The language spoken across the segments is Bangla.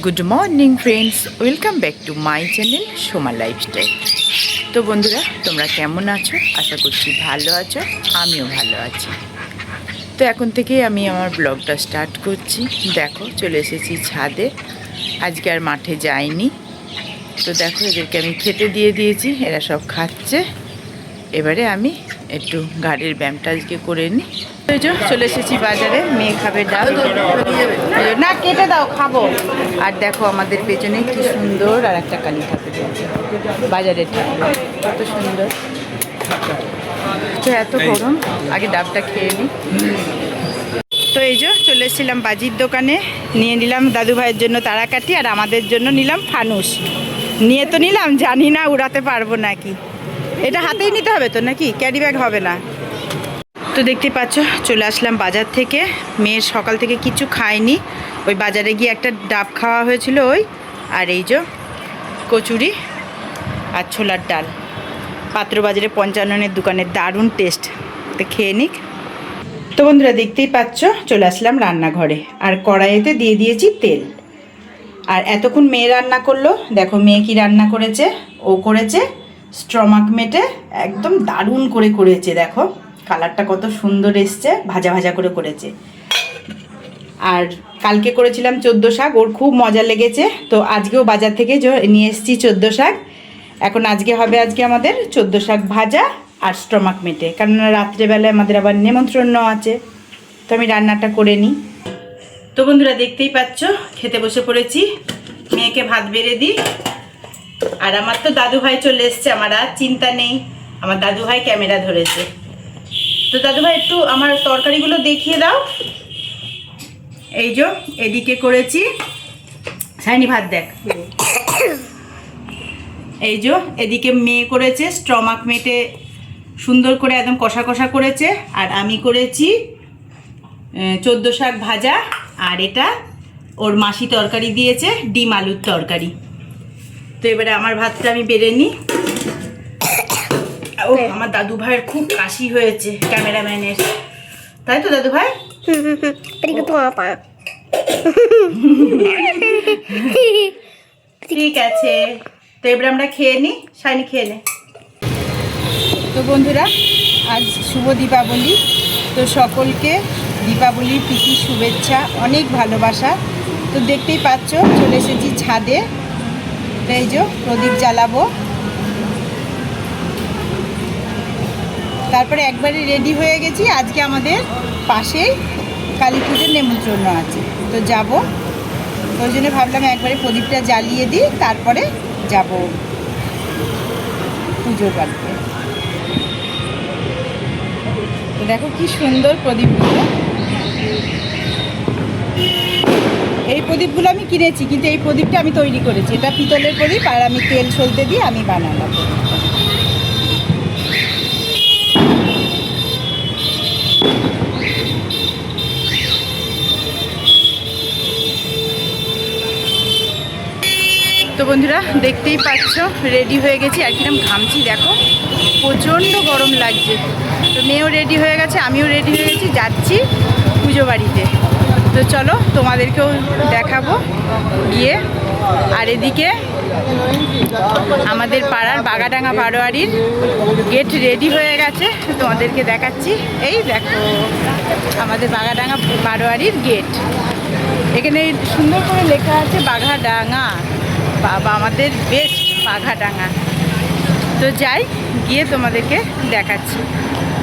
Good morning friends, welcome back to my channel Soma lifestyle. তো বন্ধুরা, তোমরা কেমন আছো? আশা করছি ভালো আছো, আমিও ভালো আছি। তো এখন থেকেই আমি আমার ব্লগটা স্টার্ট করছি। দেখো, চলে এসেছি ছাদে। আজকে আর মাঠে যাইনি। তো দেখো, এদেরকে আমি খেতে দিয়ে দিয়েছি, এরা সব খাচ্ছে। এবারে আমি একটু গাড়ির ব্যায়ামটা আজকে করে নিই। ওই যে চলে এসেছি বাজারে, মেয়ে খাবে ডাল, না কেটে দাও খাবো। আর দেখো আমাদের পেছনে কি সুন্দর আর একটা কালী ঠাকুর বাজারের ঠাকুর, কত সুন্দর। তো এত গরম, আগে ডাবটা খেয়ে নিই। তো এই যে চলে এসেছিলাম বাজির দোকানে, নিয়ে নিলাম দাদু ভাইয়ের জন্য তারাকাঠি, আর আমাদের জন্য নিলাম ফানুস। নিয়ে তো নিলাম, জানি না উড়াতে পারবো নাকি। এটা হাতেই নিতে হবে তো নাকি, ক্যারি ব্যাগ হবে না? তো দেখতে পাচ্ছ, চলে আসলাম বাজার থেকে। মেয়ের সকাল থেকে কিছু খায়নি, ওই বাজারে গিয়ে একটা ডাব খাওয়া হয়েছিল ওই। আর এই যে কচুরি আর ছোলার ডাল, পাত্র বাজারে 55 দোকানের দারুণ টেস্ট। তো খেয়ে নিক। তো বন্ধুরা, দেখতেই পাচ্ছ চলে আসলাম রান্নাঘরে, আর কড়াইতে দিয়ে দিয়েছি তেল। আর এতক্ষণ মেয়ে রান্না করলো। দেখো মেয়ে কি রান্না করেছে। ও করেছে স্টমাক মেটে, একদম দারুণ করে করেছে। দেখো কালারটা কত সুন্দর এসছে, ভাজা ভাজা করে করেছে। আর কালকে করেছিলাম 14 শাক, ওর খুব মজা লেগেছে। তো আজকেও বাজার থেকে নিয়ে এসেছি 14 শাক। এখন আজকে হবে আমাদের 14 শাক ভাজা আর স্টমাক মেটে, কেননা রাত্রেবেলায় আমাদের আবার নেমন্ত্রণ আছে। তো আমি রান্নাটা করে নিই। তো বন্ধুরা, দেখতেই পাচ্ছ খেতে বসে পড়েছি। মেয়েকে ভাত বেড়ে দিই। আর আমার তো দাদু ভাই চলে এসছে, আমার আর চিন্তা নেই। আমার দাদু ভাই ক্যামেরা ধরেছে। তো দাদু ভাই একটু আমার তরকারিগুলো দেখিয়ে দাও। এই যে এদিকে করেছি, সাইনি ভাত দেখ। এই যে এদিকে মেয়ে করেছে স্টমাক মেটে, সুন্দর করে একদম কষা কষা করেছে। আর আমি করেছি 14 শাক ভাজা। আর এটা ওর মাসি তরকারি দিয়েছে, ডিম আলুর তরকারি। তো এবারে আমার ভাতটা আমি বেড়ে নিই। ও আমার দাদু ভাইয়ের খুব কাশি হয়েছে, ক্যামেরাম্যানের, তাই তো দাদু ভাই? ঠিক আছে, তো এবারে আমরা খেয়ে নিই। সাইনি খেয়ে নে। তো বন্ধুরা, আজ শুভ দীপাবলি। তো সকলকে দীপাবলির প্রীতি শুভেচ্ছা, অনেক ভালোবাসা। তো দেখতেই পাচ্ছ চলে এসেছি ছাদে। এই যে প্রদীপ জ্বালাবো, তারপরে একবারে রেডি হয়ে গেছি। আজকে আমাদের পাশেই কালী পুজোর নেমন্ত্রণ আছে, তো যাব। ওই জন্য ভাবলাম একবারে প্রদীপটা জ্বালিয়ে দিই, তারপরে যাব পুজোর বাড়িতে। তো দেখো কি সুন্দর প্রদীপগুলো। এই প্রদীপগুলো আমি কিনেছি, কিন্তু এই প্রদীপটা আমি তৈরি করেছি। এটা পিতলের প্রদীপ, আর আমি তেল সলতে দিয়ে আমি বানালাম। তো বন্ধুরা, দেখতেই পাচ্ছ রেডি হয়ে গেছি। আর কিরম ঘামছি দেখো, প্রচণ্ড গরম লাগছে। তো মেয়েও রেডি হয়ে গেছে, আমিও রেডি হয়ে গেছি, যাচ্ছি পুজো বাড়িতে। তো চলো তোমাদেরকেও দেখাবো গিয়ে। আর এদিকে আমাদের পাড়ার বাগাডাঙ্গা বারোয়ারির গেট রেডি হয়ে গেছে, তোমাদেরকে দেখাচ্ছি। এই দেখো আমাদের বাগাডাঙ্গা বারোয়ারির গেট, এখানে সুন্দর করে লেখা আছে বাঘাডাঙ্গা। বাবা, আমাদের বেস্ট বাঘাডাঙ্গা। তো যাই, গিয়ে তোমাদেরকে দেখাচ্ছি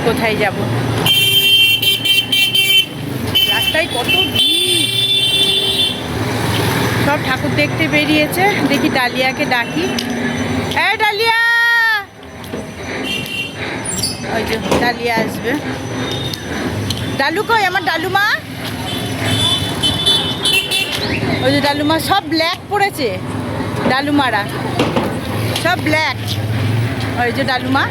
কোথায় যাব। রাস্তায় কত ভিড়, সব ঠাকুর দেখতে বেরিয়েছে। দেখি ডালিয়াকে ডাকি। এই ডালিয়া, ওই যে ডালিয়া আসবে। ডালু কই আমার ডালুমা? ওই যে ডালুমা, সব ব্ল্যাক পড়েছে ডালুমারা, সব ব্ল্যাক। ওই যে ডালুমা।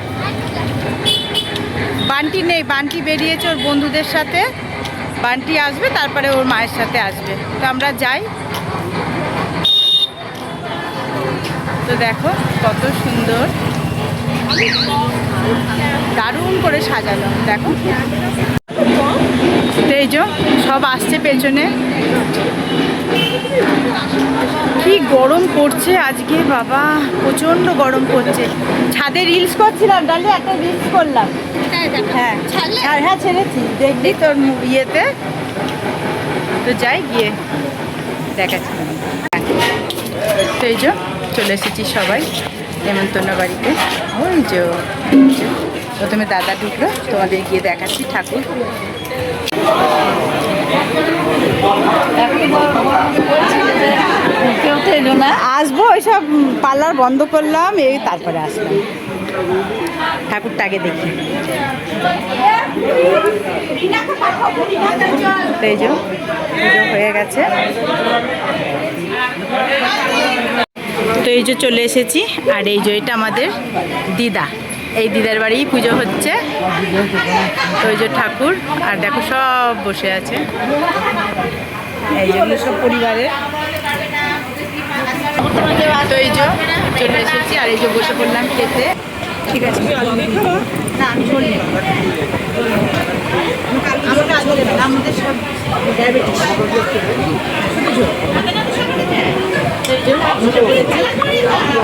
বান্টি নেই, বান্টি বেরিয়েছে ওর বন্ধুদের সাথে। বান্টি আসবে, তারপরে ওর মায়ের সাথে আসবে। তো আমরা যাই। তো দেখো কত সুন্দর, দারুণ করে সাজানো। দেখো এই যে সব আসছে পেছনে। কি গরম পড়ছে আজকে বাবা, প্রচন্ড গরম পড়ছে। ছাদে রিলস করছিলাম, ডালে একটা রিলস করলাম। হ্যাঁ হ্যাঁ ছেড়েছি, দেখবি তোর ইয়েতে। তো যাই গিয়ে দেখাচ্ছি। তো এই যে চলে এসেছি সবাই নেমন্তন্ন বাড়িতে। ওই যে প্রথমে দাদা ঢুকলো, তোমাদের গিয়ে দেখাচ্ছি ঠাকুর। আসবো, ওইসব পার্লার বন্ধ করলাম, এই তারপরে আসলাম। ঠাকুরটা আগে দেখি। এই যে পুজো হয়ে গেছে। তো এই যে চলে এসেছি, আর এই যে এটা আমাদের দিদা, এই দিদার বাড়ি পুজো হচ্ছে। তো এই যে ঠাকুর, আর দেখো সব বসে আছে, এই যেগুলো সব পরিবারের। তো এই যে চলে এসেছি, আর এই যে বসে পড়লাম খেতে। ঠিক আছে, না আমি বলি আমাদের সব ডায়াবেটিস।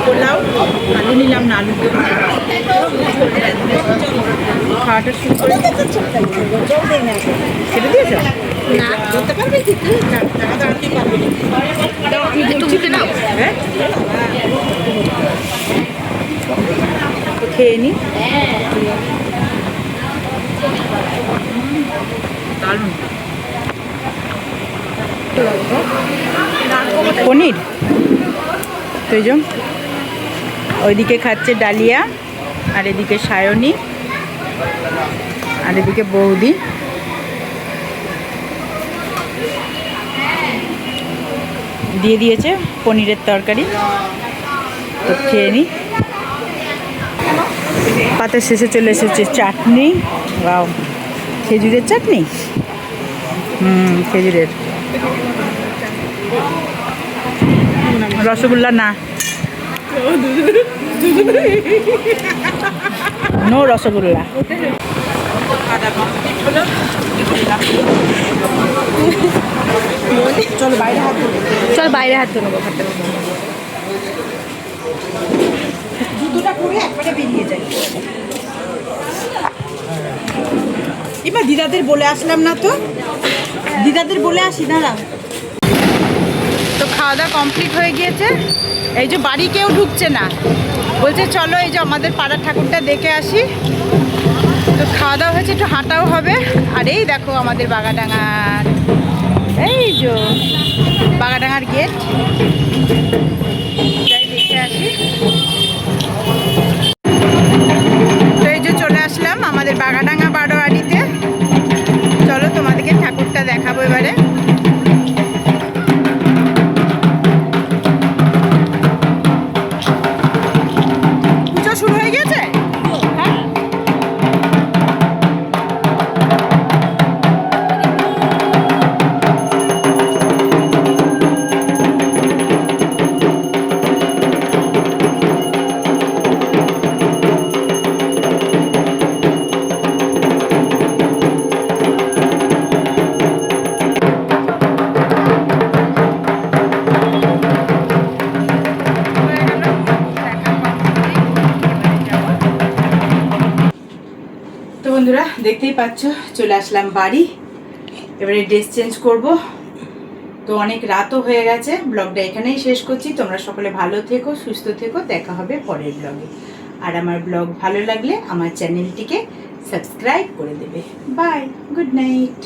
পোলাও আলু নিলাম না, আলু খাওয়াটা শুরু করে ছেড়ে দিয়েছ না, করতে পারবে কি হ্যাঁ খেয়ে নি। দারুণ পনির। তো এই যে ওইদিকে খাচ্ছে ডালিয়া, আর এদিকে সায়নী, আর এদিকে বৌদি। দিয়ে দিয়েছে পনিরের তরকারি, তো খেয়ে নি। পাতের শেষে চলে এসেছে চাটনি। বাও, খেজুরের চাটনি। খেজুরের। রসগোল্লা না, নো রসগোল্লা। চল বাইরে হাত ধরবো, চল বাইরে হাত ধরবো। জুতোটা পরে একবারে বেরিয়ে যাই। এবার দিদাদের বলে আসলাম না, তো দিদাদের বলে আসি না। তো খাওয়া দাওয়া কমপ্লিট হয়ে গিয়েছে। এই যে বাড়ি কেউ ঢুকছে না, বলছে চলো এই যে আমাদের পাড়ার ঠাকুরটা দেখে আসি। তো খাওয়া দাওয়া হয়েছে, একটু হাঁটাও হবে। আর এই দেখো আমাদের বাগাডাঙ্গার, এই যে বাগাডাঙ্গার গেট, যাই দেখে আসি। তো এই যে চলে আসলাম আমাদের বাগাডাঙ্গা বারোয়ারিতে। চলো তোমাদেরকে ঠাকুরটা দেখাবো এবারে। পুজো শুরু হয়ে গেছে। বন্ধুরা দেখতেই পাচ্ছ, চলে আসলাম বাড়ি। এবারে ড্রেস চেঞ্জ করব। তো অনেক রাতও হয়ে গেছে, ব্লগটা এখানেই শেষ করছি। তোমরা সকলে ভালো থেকো, সুস্থ থেকো, দেখা হবে পরের ব্লগে। আর আমার ব্লগ ভালো লাগলে আমার চ্যানেলটিকে সাবস্ক্রাইব করে দেবে। Bye, good night.